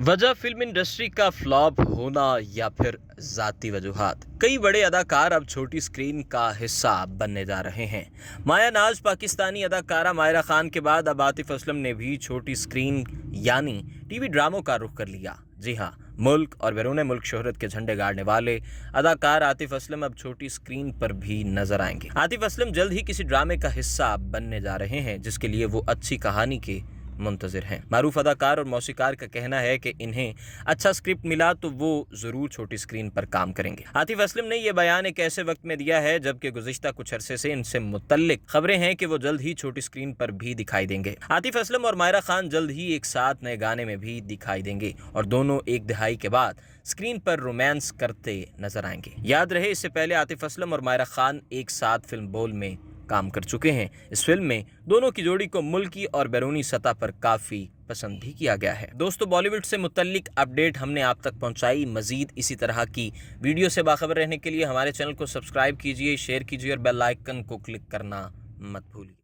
वजह film industry का flop होना या फिर ज़ाती वजूहात। कई बड़े अदाकार अब छोटी स्क्रीन का हिस्सा बनने जा रहे हैं। माया नाज पाकिस्तानी अदाकारा मायरा खान के बाद अब आतिफ असलम ने भी छोटी स्क्रीन यानी टीवी ड्रामों का रुख कर लिया। जी हाँ, मुल्क और बैरून मुल्क शोहरत के झंडे गाड़ने वाले अदाकार आतिफ असलम अब छोटी स्क्रीन पर भी नजर आएंगे। आतिफ असलम जल्द ही किसी ड्रामे का हिस्सा बनने जा रहे हैं जिसके लिए वो अच्छी कहानी के मुंतजिर हैं। मारूफ अदाकार और मौसीकार का कहना है कि इन्हें अच्छा स्क्रिप्ट मिला तो वो जरूर छोटी स्क्रीन पर काम करेंगे। आतिफ असलम ने यह बयान एक ऐसे वक्त में दिया है जबकि गुज़िश्ता कुछ अरसे से इनसे मुतल्लिक खबरें हैं कि वो जल्द ही छोटी स्क्रीन पर भी दिखाई देंगे। आतिफ असलम और मायरा खान जल्द ही एक साथ नए गाने में भी दिखाई देंगे और दोनों एक दहाई के बाद स्क्रीन पर रोमांस करते नजर आएंगे। याद रहे, इससे पहले आतिफ असलम और मायरा खान एक साथ फिल्म बोल में काम कर चुके हैं। इस फिल्म में दोनों की जोड़ी को मुल्की और बैरूनी सतह पर काफी पसंद भी किया गया है। दोस्तों, बॉलीवुड से मुतल्लिक अपडेट हमने आप तक पहुंचाई। मजीद इसी तरह की वीडियो से बाखबर रहने के लिए हमारे चैनल को सब्सक्राइब कीजिए, शेयर कीजिए और बेल आइकन को क्लिक करना मत भूलिए।